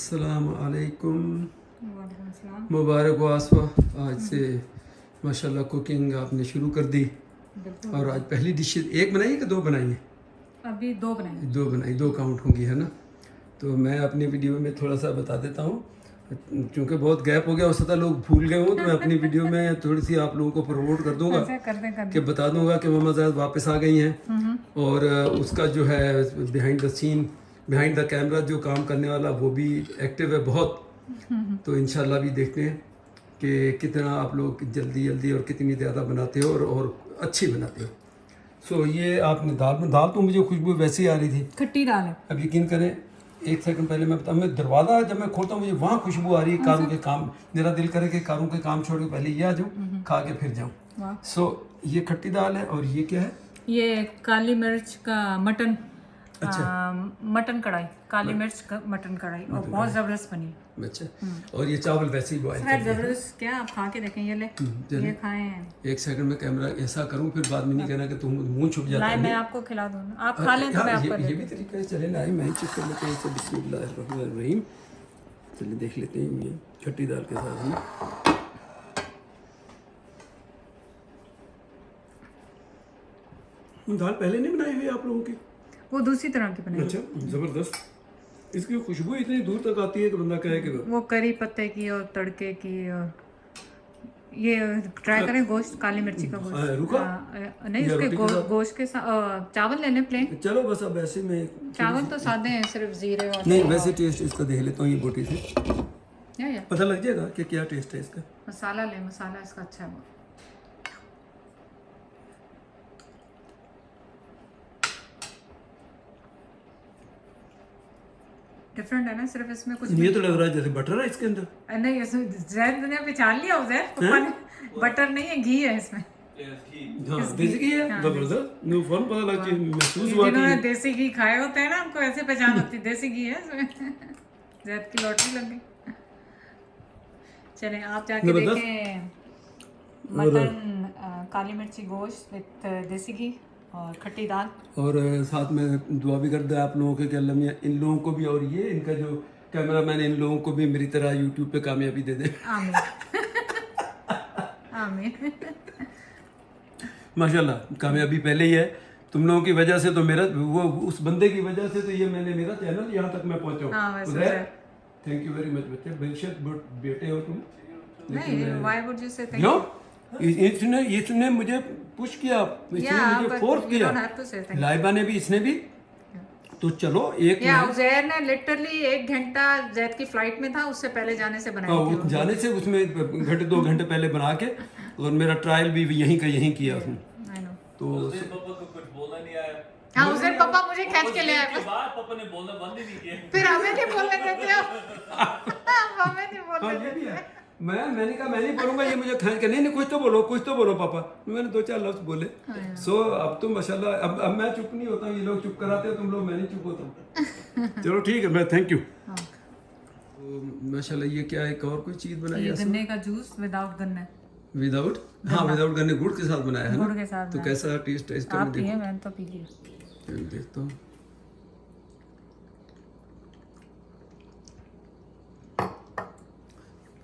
अस्सलाम वालेकुम। वालेकुम अस्सलाम। मुबारक हो आसफा, आज से माशाल्लाह कुकिंग आपने शुरू कर दी। बिल्कुल। और आज पहली डिश एक बनाई कि दो बनाई है? अभी दो बनाए। दो बनाई, दो काउंट होंगी है ना। तो मैं अपनी वीडियो में थोड़ा सा बता देता हूँ, क्योंकि बहुत गैप हो गया, हो सकता है लोग भूल गए हों, तो मैं अपनी वीडियो में थोड़ी सी आप लोगों को प्रमोट कर दूंगा अच्छा, कर दें कि बता दूंगा कि मामा ज़ायद वापस आ गई हैं। और उसका जो है behind the scene, behind the camera जो काम करने वाला वो भी एक्टिव है बहुत। तो इंशाल्लाह भी देखते हैं कि कितना आप लोग जल्दी जल्दी और कितनी ज़्यादा बनाते हो और अच्छी बनाते हो। सो ये आपने दाल तो मुझे खुशबू वैसे ही आ रही थी। खट्टी दाल है। अब यकीन करें, एक सेकंड पहले मैं बताऊँ, मैं दरवाज़ा जब मैं खोलता हूँ मुझे वहाँ खुशबू आ रही है कारों के काम। मेरा दिल करे कि कारों के काम छोड़ के पहले ये आ जाऊँ, खा के फिर जाऊँ। वाह। सो ये खट्टी दाल है और ये क्या है? ये काली मिर्च का मटन। अच्छा। मटन कढ़ाई, काली मिर्च का मटन कढ़ाई, और बहुत ज़बरदस्त बनी। अच्छा। और ये चावल वैसे ही बॉयल है ज़बरदस्त। क्या आप खा के देखें, ये ले, ये खाएं। एक सेकंड में कैमरा ऐसा करूं, फिर बाद में नहीं कहना कि तुम मुंह छुप जाता लाए, है। मैं आपको खिला दूँ, आप खा लें तो मैं आपको ये भी तरीका है। चले लाए, मैं ही चेक कर लेते हैं इसे। बिस्मिल्लाहिर्रहमानिर्रहीम। चलिए देख लेते हैं ये खट्टी दाल के साथ में। दाल पहले नहीं बनाई हुई आप लोगों की? वो दूसरी तरह की बनाई। अच्छा, जबरदस्त। इसकी खुशबू इतनी दूर तक आती है कि बंदा कहे कि वो करी पत्ते की और तड़के की। और ये ट्राई करें, गोश्त, काली मिर्ची का गोश्त। रुका नहीं, उसके गोश्त के साथ चावल लेने प्लेन। चलो बस अब ऐसे में चावल तो सादे हैं, सिर्फ जीरे और नहीं, वैसे टेस्ट इसका देख लेता हूँ ये बोटी से, या पता लग जाएगा कि क्या टेस्ट है इसका। मसाला ले, मसाला इसका अच्छा है। डिफरेंट है ना, सिर्फ इसमें कुछ ये तो लग रहा है जैसे बटर है इसके अंदर। नहीं, इसमें जैद ने पहचान लिया। उजैर पापा ने, बटर नहीं है, घी है इसमें। हाँ, देसी घी है। जबरदस्त। नो फॉर्म पता लग के महसूस हुआ कि जिन्होंने देसी घी खाए होते हैं ना, उनको ऐसे पहचान होती है, देसी घी है इसमें। जैद की लॉटरी लग गई। चलें, आप जाके देखें मटन, काली मिर्ची गोश्त विद देसी घी और खट्टी दाल। और साथ में दुआ भी कर दे आप लोगों के कि अल्लाह मियां इन लोगों को भी, और ये इनका जो कैमरामैन, इन लोगों को भी मेरी तरह यूट्यूब पे कामयाबी दे दे। आमीन। आमीन। माशाल्लाह कामयाबी पहले ही है। तुम लोगों की वजह से तो मेरा, वो उस बंदे की वजह से तो ये मैंने मेरा चैनल यहाँ तक मैं पहुँचा हूँ। थैंक यू वेरी मच बच्चे, बेशक बेटे हो तुम। नहीं, व्हाई वुड यू से थैंक नो, यू? इसने मुझे पुश किया, इसने मुझे फोर्स किया। लाइबा ने भी, इसने भी। तो चलो एक उजैर ने लिटरली 1 घंटा जैद की फ्लाइट में था, उससे पहले जाने से बनाई थी। जाने से उसमें घंटे 2 घंटे पहले बना के, और मेरा ट्रायल भी यहीं का यहीं किया उसने। तो पापा को कुछ बोलना नहीं आया। हाँ, उजैर पापा मुझे खींच के ले आए। पापा ने बोलना बंद ही नहीं किया। फिर हमें नहीं बोलने देते हो। हमें नहीं बोलने देते हो। मैंने कहा मैं नहीं बोलूंगा, ये मुझे खींच के, नहीं कुछ तो बोलो पापा। मैंने 2-4 लफ्ज बोले। सो अब तो माशाल्लाह, अब मैं चुप नहीं होता हूँ, ये लोग चुप कराते हो तुम लोग, मैं नहीं चुप होता हूँ। चलो ठीक है, मैं थैंक यू। तो माशाल्लाह ये क्या है, एक और कोई चीज़ बनाई है? गन्ने का जूस विदाउट गन्ने। विदाउट, हाँ विदाउट गन्ने, गुड़ के साथ बनाया है ना? गुड़ के साथ। तो कैसा टेस्ट है इसका? आप पिए, मैंने तो पी लिया। मैं देखता हूँ।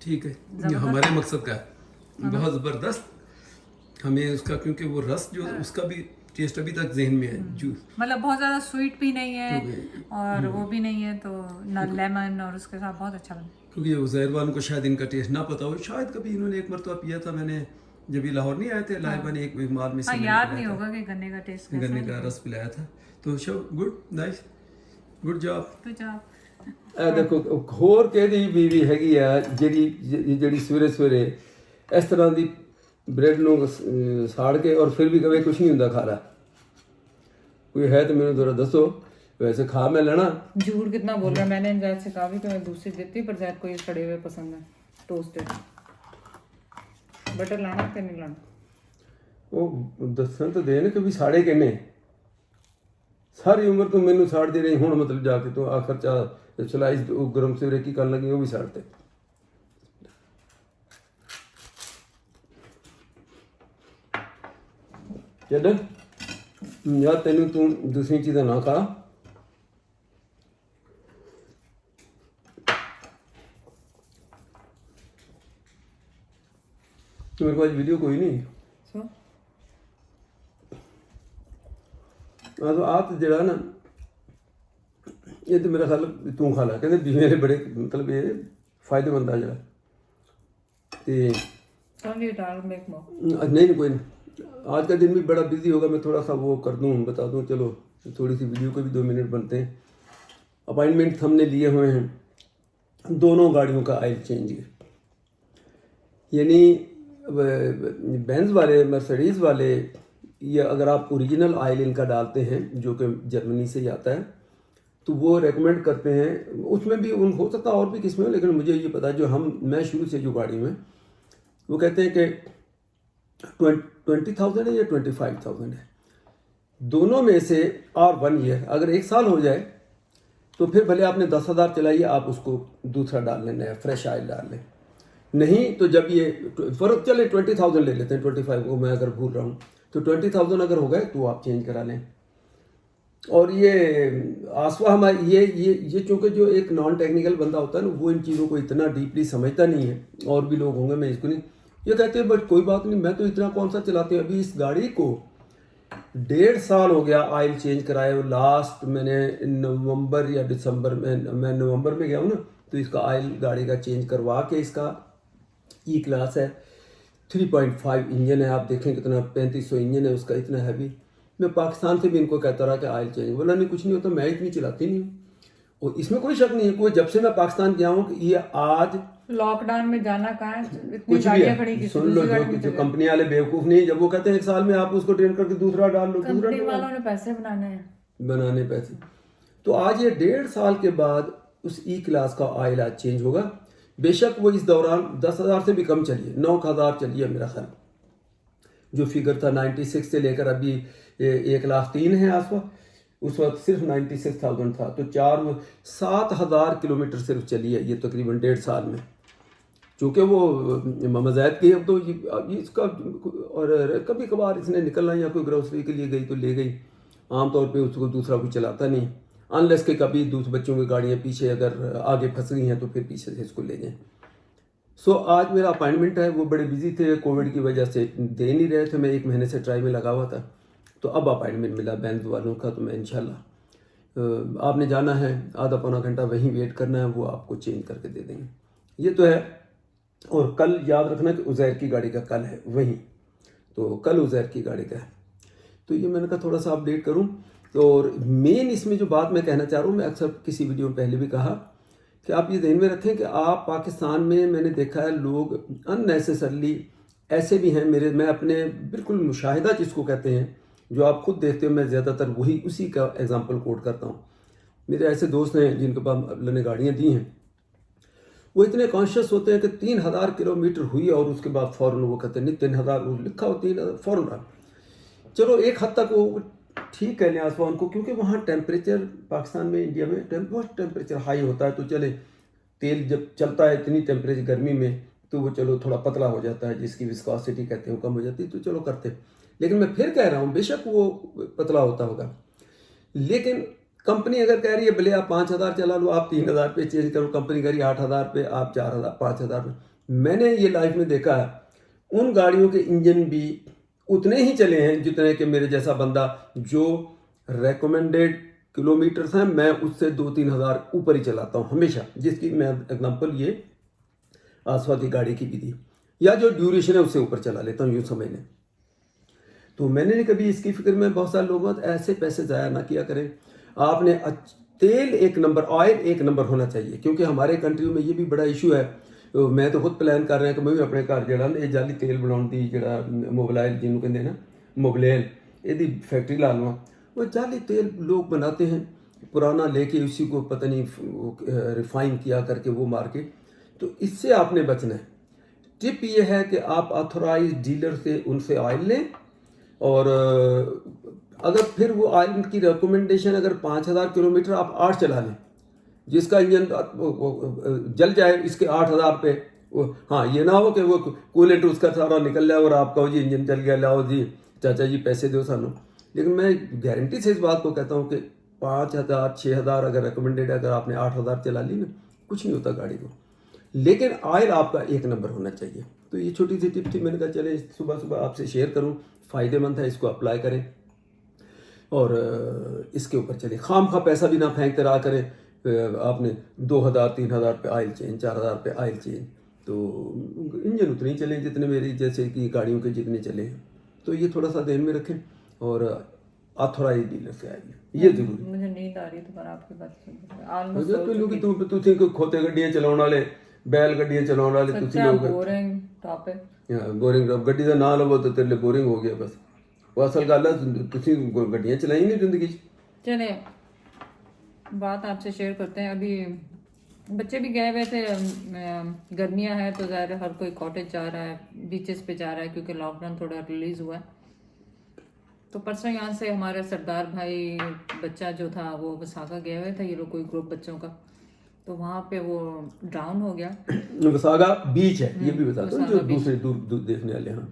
ठीक है, ये हमारे मकसद का है, बहुत ज़बरदस्त। हमें उसका, क्योंकि वो रस जो उसका भी टेस्ट अभी तक जहन में है। जूस मतलब बहुत ज़्यादा स्वीट भी नहीं है और वो भी नहीं है, तो ना लेमन, और उसके साथ बहुत अच्छा लगा। क्योंकि उज़ैर वालों को शायद इनका टेस्ट ना पता हो, शायद कभी इन्होंने एक मरतबा पिया था, मैंने जब ये लाहौर नहीं आए थे, लाइबा ने एक मार में से याद नहीं होगा कि गन्ने का टेस्ट कैसा है। गन्ने का रस पिलाया था। तो show good, nice, good job. तो जा देखो होर कहदी बीवी हैगी आ ਜਿਹੜੀ ਸਵੇਰੇ ਸਵੇਰੇ ਇਸ ਤਰ੍ਹਾਂ ਦੀ ਬ੍ਰੈਡ ਨੂੰ ਸਾੜ ਕੇ, और फिर भी कभी कुछ नहीं ਹੁੰਦਾ खारा। कोई है तो मैंने जरा दसो, वैसे खा मैं लेना। झूठ कितना बोल रहा है। मैंने जैद से कहा भी कि मैं दूसरी देती, पर जैद को ये सड़े हुए पसंद है, टोस्टेड। बटर लाना कि नहीं लाना? ਉਹ ਦੱਸਣ ਤਾਂ ਦੇਣ ਕਿ ਵੀ ਸਾੜੇ ਕਿੰਨੇ, ਸਾਰੀ ਉਮਰ ਤੂੰ ਮੈਨੂੰ ਸਾੜਦੀ ਰਹੀ, ਹੁਣ ਮਤਲਬ ਜਾ ਕੇ ਤੂੰ ਆਖਰ ਚਾ ਸਲਾਈਸ ਉਹ ਗਰਮ ਸਵੇਰੇ ਕੀ ਕਰਨ ਲੱਗੀ ਉਹ ਵੀ ਸਾੜਤੇ। ਚੱਲ ਯਾਰ, ਤੈਨੂੰ ਤੂੰ ਦੂਸਰੀ ਚੀਜ਼ਾਂ ਨਾ ਖਾ। मेरे पास वीडियो कोई नहीं सो तो आप जरा ना ये तो मेरा ख्याल तू खा ला कहते मेरे बड़े मतलब ये फायदेमंद आ जरा ते ओनली डाल मेक मोर नहीं कोई नहीं आज का दिन भी बड़ा बिजी होगा मैं थोड़ा सा वो कर दूँ बता दूँ चलो थोड़ी सी वीडियो को भी 2 मिनट बनते हैं अपॉइंटमेंट हमने लिए हुए हैं दोनों गाड़ियों का ऑयल चेंज है यानी बेंज वाले मर्सिडीज़ वाले ये अगर आप ओरिजिनल ऑयल इनका डालते हैं जो कि जर्मनी से ही आता है तो वो रेकमेंड करते हैं उसमें भी उन हो सकता है और भी किस्में हो लेकिन मुझे ये पता है जो मैं शुरू से जो गाड़ी में वो कहते हैं कि 20,000 है या 25,000 है दोनों में से और 1 ईयर अगर 1 साल हो जाए तो फिर भले आपने 10,000 चलाइए आप उसको दूसरा डाल लें नया फ्रेश ऑयल डाल लें नहीं तो जब ये फर्क चले 20,000 ले लेते हैं 25 को मैं अगर भूल रहा हूँ तो 20,000 अगर हो गए तो आप चेंज करा लें और ये आसवा हमारी ये चूँकि जो एक नॉन टेक्निकल बंदा होता है ना वो इन चीज़ों को इतना डीपली समझता नहीं है और भी लोग होंगे मैं इसको नहीं ये कहते हैं बट कोई बात नहीं मैं तो इतना कौन सा चलाते हैं अभी इस गाड़ी को 1.5 साल हो गया ऑयल चेंज कराए लास्ट मैंने नवंबर या दिसंबर में मैं नवंबर में गया हूँ ना तो इसका ऑयल गाड़ी का चेंज करवा के इसका ई क्लास है 3.5 इंजन है आप देखें कितना 3500 इंजन है उसका इतना हैवी मैं पाकिस्तान से भी इनको कहता रहा कि ऑयल चेंज बोला नहीं कुछ नहीं होता मैं इतनी चलाती नहीं हूँ और इसमें कोई शक नहीं है कोई जब से मैं पाकिस्तान गया हूँ कि ये आज लॉकडाउन में जाना कहाँ है इतनी कुछ भी गाड़ियाँ है खड़ी की सुन लो जो कंपनी वाले बेवकूफ नहीं जब वो कहते हैं 1 साल में आप उसको ट्रेन करके दूसरा डाल लो दूसरा कंपनी वालों ने पैसे बनाने हैं बनाने पैसे तो आज ये 1.5 साल के बाद उस ई क्लास का ऑयल आज चेंज होगा बेशक वो इस दौरान 10,000 से भी कम चलिए 9,000 चलिए मेरा ख्याल जो फिगर था 96 से लेकर अभी 1,03,000 है आसपास उस वक्त सिर्फ 96,000 था तो 7,000 किलोमीटर सिर्फ चली है ये तकरीबन 1.5 साल में चूँकि वो ममज़ैद की अब तो इसका और कभी कभार इसने निकलना या कोई ग्रोसरी के लिए गई तो ले गई आमतौर पे उसको दूसरा कोई चलाता नहीं अनलेस के कभी दूसरे बच्चों की गाड़ियाँ पीछे अगर आगे फंस गई हैं तो फिर पीछे से इसको ले जाएं सो आज मेरा अपॉइंटमेंट है वो बड़े बिजी थे कोविड की वजह से दे नहीं रहे थे मैं 1 महीने से ट्राई में लगा हुआ था तो अब अपॉइंटमेंट मिला बेंज वालों का तो मैं इंशाल्लाह आपने जाना है आधा पौना घंटा वहीं वेट करना है वो आपको चेंज करके दे देंगे ये तो है और कल याद रखना कि उज़ैर की गाड़ी का कल है वहीं तो कल उज़ैर की गाड़ी का है तो ये मैंने कहा थोड़ा सा अपडेट करूँ और मेन इसमें जो बात मैं कहना चाह रहा हूँ मैं अक्सर किसी वीडियो में पहले भी कहा कि आप ये ध्यान में रखें कि आप पाकिस्तान में मैंने देखा है लोग अननेसेसरली ऐसे भी हैं मैं अपने बिल्कुल मुशाहिदा जिसको कहते हैं जो आप खुद देखते हो मैं ज़्यादातर वही उसी का एग्जांपल कोट करता हूँ मेरे ऐसे दोस्त हैं जिनके पास अल्लाह ने गाड़ियाँ दी हैं वो इतने कॉन्शियस होते हैं कि 3,000 किलोमीटर हुई और उसके बाद फ़ौरन वो कहते हैं नहीं 3,000 लिखा हो 3,000 फ़ौरन चलो एक हद तक वो ठीक है लिहाजा उनको क्योंकि वहाँ टेम्परेचर पाकिस्तान में इंडिया में बहुत टेम्परेचर हाई होता है तो चले तेल जब चलता है इतनी टेम्परेचर गर्मी में तो वो चलो थोड़ा पतला हो जाता है जिसकी विस्कोसिटी कहते हैं वो कम हो जाती है तो चलो करते लेकिन मैं फिर कह रहा हूँ बेशक वो पतला होता होगा लेकिन कंपनी अगर कह रही है भले आप 5,000 चला लो आप 3,000 पे चेंज करो कंपनी कह रही है 8,000 पे आप 4,000 5,000 पे मैंने ये लाइफ में देखा है उन गाड़ियों के इंजन भी उतने ही चले हैं जितने कि मेरे जैसा बंदा जो रेकमेंडेड किलोमीटर्स हैं मैं उससे 2-3 हज़ार ऊपर ही चलाता हूँ हमेशा जिसकी मैं एग्जांपल ये आसवा की गाड़ी की भी दी या जो ड्यूरेशन है उससे ऊपर चला लेता हूँ यूँ समझ लें तो मैंने नहीं कभी इसकी फिक्र में बहुत सारे लोगों ऐसे पैसे ज़ाया ना किया करें आपने तेल 1 नंबर ऑयल 1 नंबर होना चाहिए क्योंकि हमारे कंट्री में ये भी बड़ा इशू है मैं तो खुद प्लान कर रहा कि मैं भी अपने घर जड़ा ये जाली तेल बनाने की जड़ा मोबाइल जिन्हों कहते हैं ना मोबलेल यदि फैक्ट्री ला लवा वो जाली तेल लोग बनाते हैं पुराना लेके उसी को पता नहीं रिफाइन किया करके वो मार्केट तो इससे आपने बचना है टिप ये है कि आप ऑथोराइज डीलर से उनसे ऑयल लें और अगर फिर वो ऑयल की रिकमेंडेशन अगर 5,000 किलोमीटर आप 8 चला लें जिसका इंजन जल जाए इसके 8,000 पे हाँ ये ना हो कि वो कूलेंट उसका सारा निकल जाए और आप कहो जी इंजन चल गया लाओ जी चाचा जी पैसे दो सानू लेकिन मैं गारंटी से इस बात को कहता हूँ कि 5,000 6,000 अगर रिकमेंडेड अगर आपने 8,000 चला ली ना कुछ नहीं होता गाड़ी को लेकिन ऑयल आपका एक नंबर होना चाहिए। तो ये छोटी सी टिप थी, मैंने कहा चले सुबह सुबह आपसे शेयर करूं, फ़ायदेमंद है, इसको अप्लाई करें और इसके ऊपर चले। खाम खा पैसा भी ना फेंकते रहा करें। आपने 2000-3000 पे ऑयल चेंज, 4000 पे ऑयल चेंज, तो इंजन उतने ही चले जितने मेरी जैसे कि गाड़ियों के जितने चले हैं। तो ये थोड़ा सा ध्यान में रखें और ऑथोराइज डीलर से आएगी, ये जरूरी। मुझे नींद आ रही है दोबारा आपकी बात सुन के। ਤੁਸੀਂ ਖੋਤੇ ਗੱਡੀਆਂ ਚਲਾਉਣ ਵਾਲੇ, बैल ਗੱਡੀਆਂ ਚਲਾਉਣ ਵਾਲੇ ਤੁਸੀਂ ਲੋਕ बोरिंग टॉपिक। बोरिंग ਗੱਡੀ ਦਾ ਨਾਂ ਲਵੋ ਤਾਂ ਤੇਰੇ ਲਈ बोरिंग हो गया बस। वो असल गल है ਤੁਸੀਂ ਗੱਡੀਆਂ ਚਲਾਈ नहीं जिंदगी। चले बात आपसे शेयर करते हैं। अभी बच्चे भी गए हुए थे, गर्मियां हैं तो ज़ाहिर है हर कोई कॉटेज जा रहा है, बीचेस पे जा रहा है क्योंकि लॉकडाउन थोड़ा रिलीज़ हुआ है। तो परसों यहाँ से हमारे सरदार भाई बच्चा जो था वो वसागा गया हुआ था, ये लोग कोई ग्रुप बच्चों का, तो वहाँ पे वो डाउन हो गया। वसागा बीच है, ये भी बता दो जो दूसरे दूर देखने वाले हैं।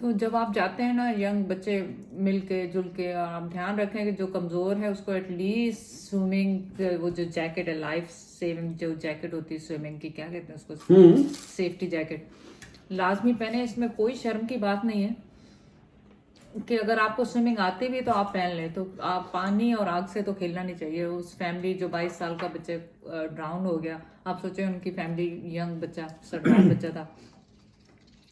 तो जब आप जाते हैं ना यंग बच्चे मिल के जुल के, और आप ध्यान रखें कि जो कमज़ोर है उसको एटलीस्ट स्विमिंग वो जो जैकेट है, लाइफ सेविंग जो जैकेट होती है स्विमिंग की, क्या कहते हैं उसको, सेफ्टी जैकेट लाजमी पहने। इसमें कोई शर्म की बात नहीं है कि अगर आपको स्विमिंग आती भी तो आप पहन लें। तो आप पानी और आग से तो खेलना नहीं चाहिए। उस फैमिली जो 22 साल का बच्चे ड्राउन हो गया, आप सोचें उनकी फैमिली यंग बच्चा सरदार बच्चा था,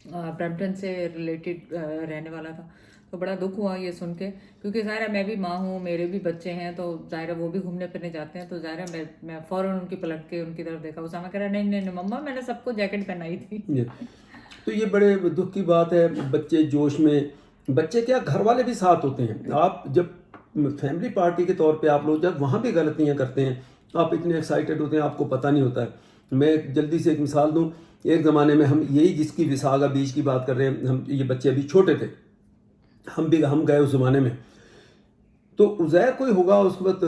ब्रैम्पटन से रिलेटेड रहने वाला था। तो बड़ा दुख हुआ ये सुन के, क्योंकि ज़ाहिर है मैं भी माँ हूँ, मेरे भी बच्चे हैं, तो ज़ाहिर है वो भी घूमने फिरने जाते हैं। तो ज़ाहिर है मैं फ़ौरन उनकी पलट के उनकी तरफ देखा। उसामा कह रहा नहीं नहीं मम्मा मैंने सबको जैकेट पहनाई थी। तो ये बड़े दुख की बात है। बच्चे जोश में, बच्चे क्या घर वाले भी साथ होते हैं। आप जब फैमिली पार्टी के तौर पे आप लोग जब वहाँ भी गलतियाँ करते हैं, आप इतने एक्साइटेड होते हैं, आपको पता नहीं होता है। मैं जल्दी से एक मिसाल दूँ। एक ज़माने में हम यही जिसकी विसागा बीच की बात कर रहे हैं, हम ये बच्चे अभी छोटे थे, हम गए उस ज़माने में। तो उज़ैर कोई होगा उस वक्त,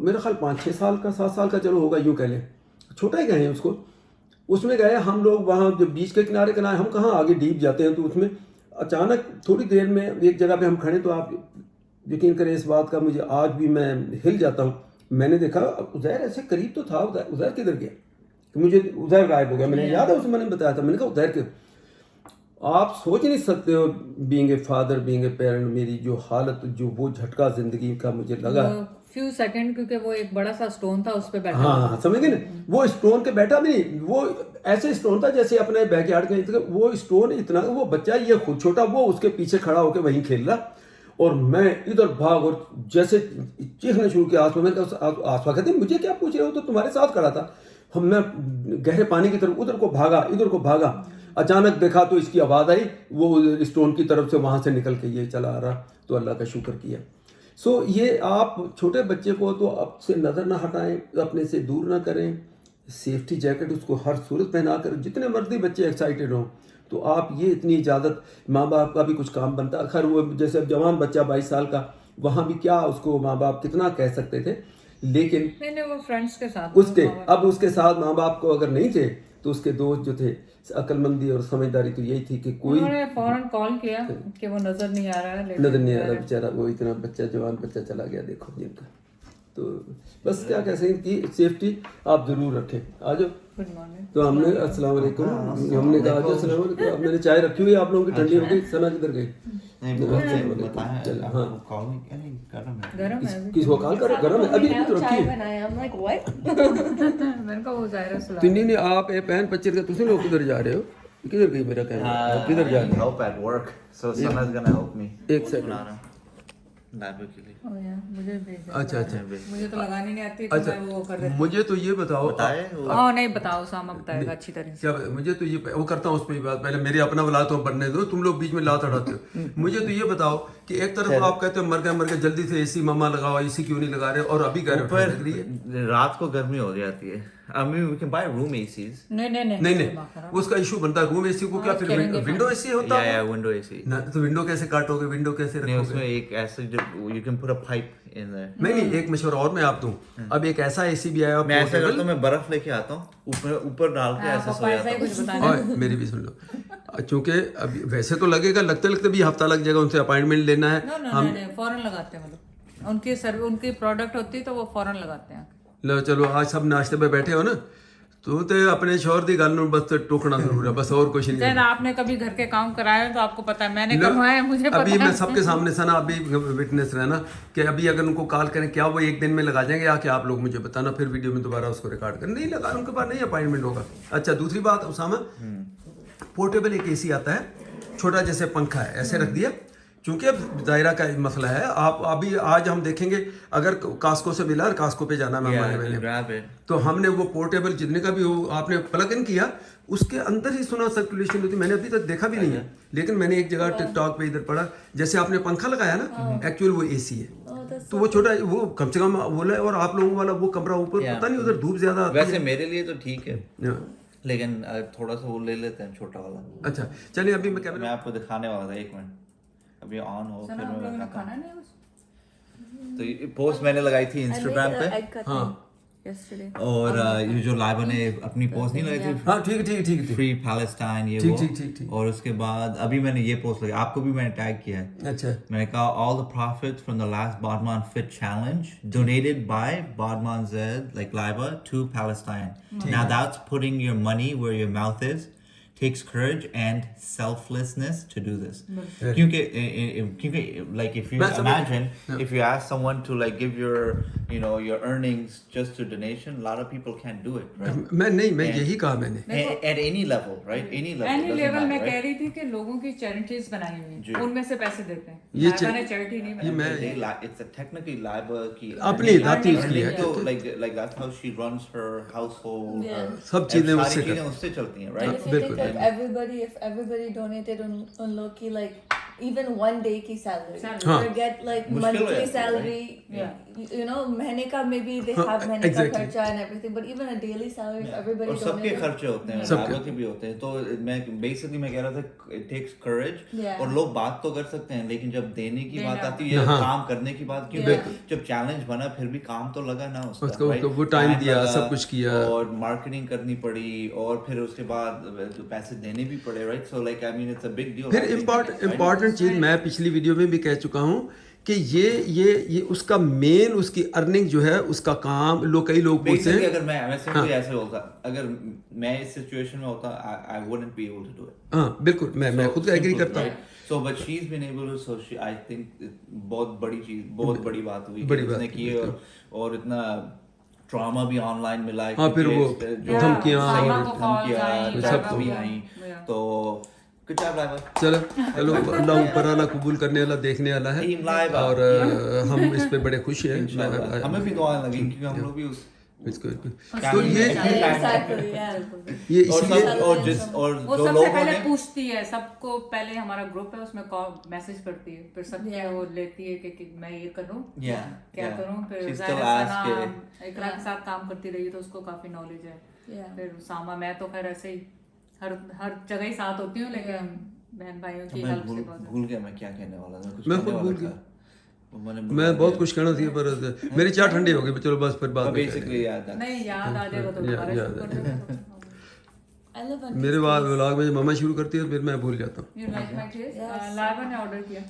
मेरा ख्याल 5-6 साल का, 7 साल का चलो होगा, यूँ कह लें, छोटा ही गए हैं उसको। उसमें गए हम लोग, वहाँ जब बीच के किनारे हम कहाँ आगे डीप जाते हैं। तो उसमें अचानक थोड़ी देर में एक जगह पे हम खड़े, तो आप यकीन करें इस बात का, मुझे आज भी मैं हिल जाता हूँ। मैंने देखा उज़ैर ऐसे करीब तो था, उज़ैर किधर गया, तो मुझे उज़ैर गायब हो गया। मैंने याद है उसे मैंने बताया था, मैंने कहा उज़ैर के, आप सोच नहीं सकते हो being a father, being a parent, मेरी जो हालत, जो वो झटका जिंदगी का मुझे लगा। फ्यू सेकंड, क्योंकि वो एक बड़ा सा स्टोन था उस पे बैठा। हाँ समझ गए ना, वो स्टोन के बैठा भी नहीं, वो ऐसे स्टोन था जैसे अपने बैकयार्ड के, वो स्टोन इतना, वो बच्चा ये खुद छोटा, वो उसके पीछे खड़ा होकर वहीं खेल रहा, और मैं इधर भाग और जैसे चीखना शुरू किया। आसमा, मैंने कहा आसमा कहते मुझे क्या पूछ रहे हो, तो तुम्हारे साथ खड़ा था। मैं गहरे पानी की तरफ उधर को भागा, इधर को भागा, अचानक देखा तो इसकी आवाज़ आई, वो स्टोन की तरफ से वहाँ से निकल के ये चला आ रहा। तो अल्लाह का शुक्र किया। सो ये आप छोटे बच्चे को तो अब से नज़र ना हटाएं, अपने से दूर ना करें। सेफ्टी जैकेट उसको हर सूरत पहना कर, जितने मर्जी बच्चे एक्साइटेड हों, तो आप ये इतनी इजाज़त, माँ बाप का भी कुछ काम बनता। खैर वो जैसे अब जवान बच्चा 22 साल का, वहाँ भी क्या उसको माँ बाप कितना कह सकते थे, लेकिन नहीं वो फ्रेंड्स के साथ उसके अब उसके साथ माँ बाप को अगर नहीं थे तो उसके दोस्त जो थे, अक्लमंदी और समझदारी तो यही थी कि कोई उन्होंने फौरन कॉल किया कि वो नजर नहीं आ रहा है, लेकिन नजर नहीं आ रहा बेचारा, वो इतना बच्चा जवान बच्चा चला गया, देखो जिनका। तो बस क्या कह सकते हैं कि सेफ्टी आप जरूर रखें। आ जाओ। Good morning. तो हमने अस्सलाम वालेकुम, हमने कहा आज अस्सलाम वालेकुम। अब मैंने चाय रखी हुई है, आप लोगों की ठंडी हो गई। सना किधर गई? गरम है अभी। किसको कॉल कर? गरम है अभी तो रखी है। मैंने कहा वो ज़ाहिर सुला। तिन्नी ने आप ये पैन पच्चीर का तुम लोग किधर जा रहे हो? किधर गई मेरा कैमरा? किधर जा रहे हो? help at work, so Sana's gonna help me. एक सेकंड। लाइब्रेरी के लिए। ओ यार मुझे भेज दो। अच्छा अच्छा मुझे तो लगानी नहीं आती, तो अच्छा, मैं वो कर देती मुझे तो ये बताओ। हूँ। नहीं बताओ, सामा बताएगा अच्छी तरह से। क्या मुझे तो ये वो करता हूँ, उसमें बात पहले मेरे अपना वाला तो बनने दो, तुम लोग बीच में लात अड़ाते हो। मुझे तो ये बताओ कि एक तरफ आप कहते हो मर गए जल्दी से एसी मम्मा लगाओ, एसी क्यों नहीं लगा रहे, और अभी कह रहे हो लग रही है। रात को गर्मी हो जाती है। I mean, we can buy room ACs. नहीं उसका इशू बनता है रूम एसी को, क्या फिर विंडो एसी होता है? Yeah, window AC. ना तो विंडो कैसे काटोगे, विंडो कैसे नहीं, रखोगे? उसमें एक ऐसे जो you can put a pipe in there. नहीं एक मशवरा और मैं आप दूं। अब एक ऐसा एसी भी आया, मैं ऐसा करता हूँ, मैं बर्फ लेके आता हूँ, ऊपर डाल के ऐसा सो जाता हूँ। कुछ बताना। और मेरी भी सुन लो, चूंकि अभी वैसे तो लगेगा, लगते भी हफ्ता लग जाएगा, उनसे अपॉइंटमेंट लेना है। नहीं फौरन लगाते हैं, मतलब उनकी सर्विस, उनकी प्रोडक्ट होती है तो वो फौरन लगाते हैं। लो चलो, आज सब नाश्ते पे बैठे हो ना, तू तो अपने शोर दी गल नूं बस टोकना जरूर है, बस और कुछ नहीं जैन है। आपने कभी घर के काम कराए हो तो आपको पता है, मैंने करवाए हैं, मुझे पता अभी है। मैं सबके सामने सना अभी विटनेस रहना कि अभी अगर उनको कॉल करें क्या वो एक दिन में लगा जाएंगे, या कि आप लोग मुझे बताना, फिर वीडियो में दोबारा उसको रिकॉर्ड कर, नहीं लगा, उनके पास नहीं अपॉइंटमेंट होगा। अच्छा दूसरी बात उसामा, पोर्टेबल एक एसी आता है छोटा, जैसे पंखा है ऐसे रख दिया, क्योंकि अब दायरा का मसला है। आप अभी आज हम देखेंगे, अगर कास्को से मिला और कास्को पे जाना Yeah, मेहमान just मैंने, grab it. तो हमने वो पोर्टेबल जितने का भी वो आपने प्लग इन किया, उसके अंदर ही सुना सर्कुलेशन होती, मैंने अभी तक देखा भी नहीं है, लेकिन मैंने एक जगह टिकटॉक पे इधर पढ़ा, जैसे आपने पंखा लगाया ना, एक्चुअल वो एसी है, तो वो छोटा, वो कम से कम बोला है। और आप लोगों वाला वो कमरा ऊपर, Yeah. पता नहीं उधर धूप ज्यादा आती वैसे मेरे लिए तो ठीक है, है। लेकिन थोड़ा सा वो ले लेते हैं छोटा वाला। अच्छा चलिए, अभी मैं कैमरा मैं आपको दिखाने वाला था, एक मिनट अभी ऑन हो फिर मैं दिखाता खाना नहीं कुछ हूं। तो ये पोस्ट मैंने लगाई थी इंस्टाग्राम पे, हाँ और ये जो लाइबा ने अपनी पोस्ट नहीं लगाई थी, हाँ ठीक ठीक ठीक ठीक फ्री पैलेस्टाइन, ये ठीक वो, ठीक ठीक ठीक। और उसके बाद अभी मैंने ये पोस्ट लगाई, आपको भी मैंने टैग किया है। अच्छा मैंने कहा all the profits from the last Badman Fit Challenge donated by Badman Zed, like Laiba, to Palestine. Now that's putting your money where your mouth is. Takes courage and selflessness to do this. क्योंकि like if you imagine, if you ask someone to like give your your earnings just to donation, a lot of people can't do it, right? मैं यही कहा मैंने, At any level, right? Any level. Any doesn't level matter, में right? कह रही थी कि लोगों की चैरिटीज बनाई हुई जी। हैं, उनमें से पैसे देते हैं। ये लाइबा ने चैरिटी नहीं ये बनाई। मैं It's a technically Laiba की अपनी जाति उसकी है, तो like that's how she runs her household. Yeah. सब चीजें सारी उससे चीजें कर, उससे चलती हैं, And right? if you think बिल्कुल। like if everybody donated on low-key, like even one day की salary, Salary. हाँ। forget like मुश्किल हो monthly जाती है, salary, Yeah. you know महीने का maybe they have महीने का exactly. खर्चा and everything, but even a daily salary if everybody और सबके donated, खर्चे होते हैं, सबके। लाइबा के भी होते हैं। तो मैं बेसिकली मैं कह रहा था it takes courage, Yeah. और लोग बात तो कर सकते हैं, लेकिन जब देने की बात देना। आती है, हाँ। काम करने की बात, क्योंकि जब चैलेंज बना फिर भी काम तो लगा ना उसका, उसको right? वो time Time दिया, लगा, सब कुछ किया। और मार्केटिंग करनी पड़ी, और फिर उसके बाद पैसे देने भी पड़े, right? So like I mean it's a big deal. फिर इम्पोर्टेंट चीज मैं पिछली वीडियो में भी कह चुका हूँ कि ये उसका मेन, उसकी अर्निंग जो है, उसका काम, कई लोग बोलते बेसिकली हैं, अगर मैं सिंपली ऐसे बोलता, अगर मैं इस सिचुएशन में होता, I wouldn't be able to do it. हाँ बिल्कुल, मैं खुद एग्री करता हूँ। So but she's been able to, so she, I think बहुत बड़ी चीज, बहुत बड़ी बात हुई बड़ी कि बात उसने की, और इतना ट्रॉमा भी ऑनलाइन मिला है, हाँ, फिर क्योंकि वो जो धमकियाँ सामा और को calls आई, धमकियाँ सब भी कुछ। आई, Yeah. तो good job लाइबा। चलो अल्लाह ऊपर वाला कबूल करने वाला, देखने वाला है, Team लाइबा। और हम इस पे बड़े खुश हैं। इंशाल्लाह। हमें भी दुआएं लगी, क्योंकि हम लोग भी उस बिल्कुल। तो Family ये में exactly, yeah. ये और इसलिए सब और वो जो सबसे लोगों पहले ने पूछती है, सबको पहले हमारा ग्रुप है उसमें मैसेज करती है, फिर सबके Yeah. वो लेती है कि मैं ये करूं, Yeah, क्या yeah. करूं। फिर She ज़ाहिर still है asks सना इकरा के साथ काम करती रही तो उसको काफी नॉलेज है। Yeah. फिर सामा, मैं तो खैर ऐसे ही हर जगह ही साथ होती हूँ, लेकिन बहन भाइयों की मैं हेल्प से बहुत भूल गया मैं क्या कहने वाला था, कुछ मैं कहने खुद वाला भूल था। वो मैंने मैं बहुत कुछ कहना थी, पर मेरी चाय ठंडी हो गई, चलो बस फिर बाद में बेसिकली याद है। नहीं याद आ जाएगा तो दोबारा याद शुरू कर देना। I live on मेरे व्लॉग में मम्मा शुरू करती है, फिर मैं भूल जाता हूँ। You like my taste? Yes. Laiba ने ऑर्डर किया।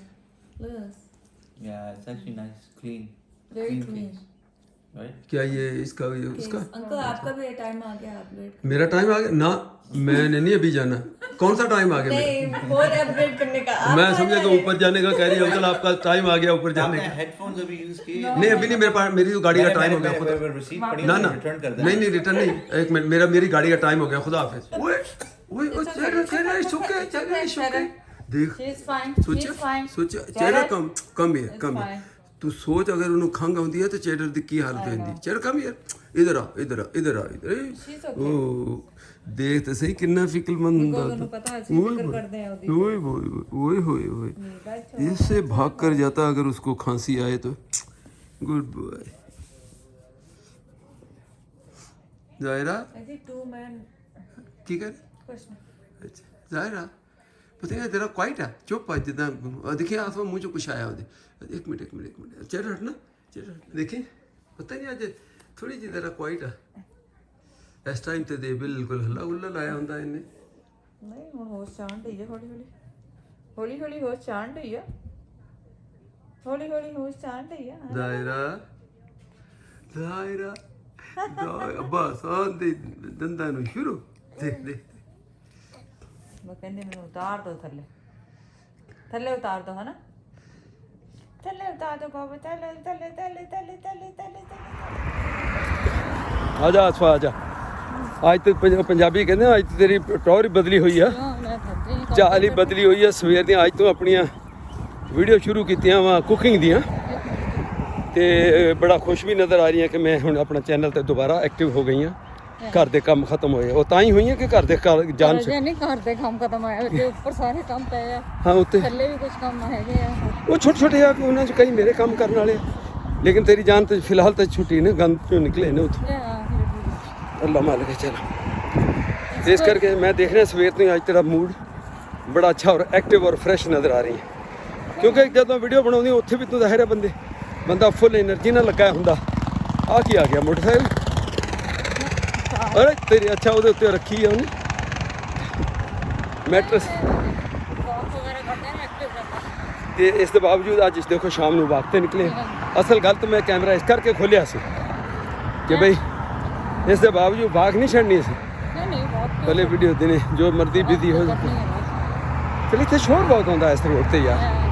Look at this. Yeah, it's actually nice, clean. Very clean. case, right? क्या ये इसका ये उसका अंकल आपका भी टाइम आ गया, अपडेट मेरा टाइम आ गया ना, मैंने नहीं अभी जाना। कौन सा टाइम आ गया मेरा? नहीं, फोन अपडेट करने का मैं आपका समझा कि ऊपर जाने का कह रही है अंकल, आपका टाइम आ गया ऊपर जाने आपने का। हेडफोन्स अभी यूज किए? नहीं अभी नहीं, मेरे पास मेरी तो गाड़ी का टाइम हो गया खुदा। रिसीव पड़ी ना ना रिटर्न कर नहीं नहीं रिटर्न नहीं, एक मिनट, मेरी गाड़ी का टाइम हो गया, खुदा हाफिज। ओए ओए चेहरा शुक्र, चेहरा शुक्र, देख She is fine. सोच She is fine. सोच, चेहरा कम है, कम है। fine. तू सोच अगर उन्हें खंघ होती है तो चेहरे दी की हालत होती है। चेहरा कम यार, इधर आ इधर आ इधर आ इधर। She's ओ देख तो सही कितना फिक्रमंद बंदा उन्हें पता है, ऐसी फिक्र करते हैं ओदी। ओए ओए ओए ओए इससे भाग कर जाता अगर उसको खांसी आए तो। गुड बॉय जायरा, ऐसी टू मैन ठीक है। क्वेश्चन। अच्छा जायरा, पता नहीं तेरा क्वाइट है, चुप है जितना देखिए आसमान मुँह जो कुछ आया होते। एक मिनट चेहरा हटना, चेहरा हटना, देखिए पता नहीं आज थोड़ी जी तेरा क्वाइट है। इस टाइम ते दे बिल्कुल हल्ला उल्ला लाया होता है इन्हें। नहीं, ਹੁਣ ਹੋਸ਼ ਚਾਂਟ ਹੋਈ ਹੈ, ਹੌਲੀ ਹੌਲੀ ਹੋਸ਼ ਚਾਂਟ ਹੋਈ ਹੈ, ਹੌਲੀ ਹੌਲੀ ਹੋਸ਼ ਚਾਂਟ ਹੋਈ ਹੈ। दायरा दायरा ਬਸ ਆਂਦੇ ਦੰਦਾਂ ਨੂੰ ਸ਼ੁਰੂ ਦੇਖ ਦੇਖ वो कहते मैं उतार दो थल्ले थल्ले उतार दो है ना थल्ले उतार दो बाबा थल्ले थल्ले थल्ले थल्ले थल्ले थल्ले ਆ ਜਾ ਅਸਫਾ ਆ ਜਾ ਅੱਜ ਤੇ ਪੰਜਾਬੀ ਕਹਿੰਦੇ ਆ, ਅੱਜ ਤੇ ਤੇਰੀ ਟੌਰ ਹੀ ਬਦਲੀ ਹੋਈ ਆ मैं थक गई ਚਾਲ ਹੀ ਬਦਲੀ ਹੋਈ ਆ ਸਵੇਰ ਦੀਆਂ ਅੱਜ ਤੋਂ ਆਪਣੀਆਂ ਵੀਡੀਓ ਸ਼ੁਰੂ ਕੀਤੀਆਂ ਵਾ ਕੁਕਿੰਗ ਦੀਆਂ ਤੇ ਬੜਾ ਖੁਸ਼ ਵੀ ਨਜ਼ਰ ਆ ਰਹੀ ਹਾਂ ਕਿ ਮੈਂ ਹੁਣ ਆਪਣਾ ਚੈਨਲ ਤੇ ਦੁਬਾਰਾ ਐਕਟਿਵ ਹੋ ਗਈ ਹਾਂ ਘਰ ਦੇ ਕੰਮ ਖਤਮ ਹੋਏ ਉਹ ਤਾਂ ਹੀ ਹੋਈਆਂ ਕਿ ਘਰ ਦੇ ਜਾਨ ਜੇ ਨਹੀਂ ਘਰ ਦੇ ਕੰਮ ਖਤਮ ਹੋਏ ਤੇ ਉੱਪਰ ਸਾਰੇ ਕੰਮ ਪਏ ਆ ਹਾਂ ਉੱਤੇ ਥੱਲੇ ਵੀ ਕੁਝ ਕੰਮ ਹੈਗੇ ਆ ਉਹ ਛੋਟੇ ਛੋਟੇ ਆ ਕਿ ਉਹਨਾਂ 'ਚ ਕਈ ਮੇਰੇ ਕੰਮ ਕਰਨ ਵਾਲੇ ਆ ਲੇਕਿਨ ਤੇਰੀ ਜਾਨ ਤੇ ਫਿਲਹਾਲ ਤਾਂ ਛੁੱਟੀ ਨੇ ਗੰਦ ਚੋਂ ਨਿਕਲੇ ਨੇ ਉੱਥੇ ਅੱਲਾ ਮਾਲਕ ਚਲੋ ਇਸ ਕਰਕੇ ਮੈਂ ਦੇਖ ਰਿਹਾ ਸਵੇਰ ਤੋਂ ਅੱਜ ਤੇਰਾ ਮੂਡ ਬੜਾ ਅੱਛਾ ਔਰ ਐਕਟਿਵ ਔਰ ਫਰੈਸ਼ ਨਜ਼ਰ ਆ ਰਹੀ ਹੈ ਕਿਉਂਕਿ ਜਦੋਂ ਵੀਡੀਓ ਬਣਾਉਂਦੀ ਉੱਥੇ ਵੀ ਤੂੰ ਜ਼ਾਹਿਰ ਹੈ ਬੰਦਾ ਫੁੱਲ એનર્ਜੀ ਨਾਲ ਲੱਗਾ ਹੁੰਦਾ ਆ ਕੀ ਆ ਗਿਆ ਮੋਟਰਸਾਈਕਲ ਅਰੇ ਤੇਰੀ ਅੱਛਾ ਉਹਦੇ ਉੱਤੇ ਰੱਖੀ ਆ ਉਹਨੇ ਮੈਟਰਸ ਤੇ ਇਸ ਦੇ ਬਾਵਜੂਦ ਅੱਜ ਦੇਖੋ ਸ਼ਾਮ ਨੂੰ ਵਾਕ ਤੇ ਨਿਕਲੇ ਅਸਲ ਗੱਲ ਤਾਂ ਮੈਂ ਕੈਮਰਾ ਇਸ ਕਰਕੇ ਖੋਲਿਆ ਸੀ ਕਿ ਬਈ ਇਸ ਦੇ ਬਾਵਜੂਦ ਵਾਕ ਨਹੀਂ ਛੱਡਣੀ ਸੀ ਨਹੀਂ ਬਹੁਤ ਪਹਿਲੇ ਵੀਡੀਓ ਦਿਨੇ ਜੋ ਮਰਜ਼ੀ ਬਿਜ਼ੀ ਹੋ ਜਾਏ ਚਲ ਇੱਥੇ ਸ਼ੋਰ ਬਹੁਤ ਹੁੰਦਾ ਇਸ ਰੋਡ ਤੇ ਯਾਰ